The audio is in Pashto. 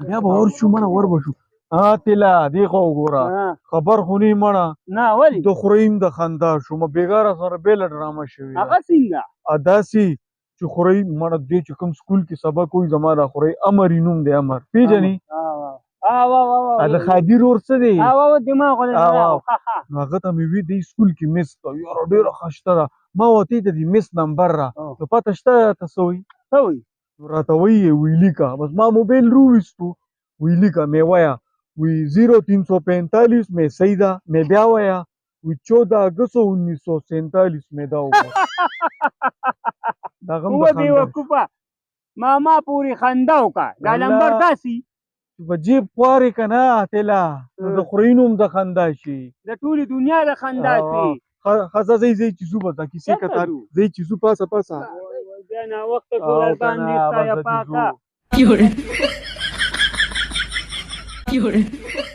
بیا به ور شو مړه ور به شو تله دې خوا وګوره خبر خو نه مړه نه ولې د خوریم د خندا شومه بېګاره سره بېله ډرامه شوې هغه څنګه داسې چې خورۍ مړه دې چې کوم سکول کې سبق وایي زما دا خورۍ امر یې نوم دی امر پېژنې د خادي رور څه دی دماغ هغه ته مې وي دی سکول کې مس ته یاره ډېره ښه شته ده ما ورته ته د مس نمبر را نو پته شته ته څه وایي نو راته وایي وی لیکه بس ما موبایل روویستو وی لیکه مې وایه وی 0345 میں صحیح دا میں بیا ویا وی 14 اگست 1947 میں دا وګور دا غم و دی وکوپا ماما پوری خندا وکا دا نمبر داسي په جیب پوارې کنه تلا د خورینوم د خندا شي د ټولي دنیا د خندا شي خزه زي چې زو بتا کیسه کتار زي چې زو پاسه پاسه بیا نه وخت ګور باندې تا یا پاکا有人。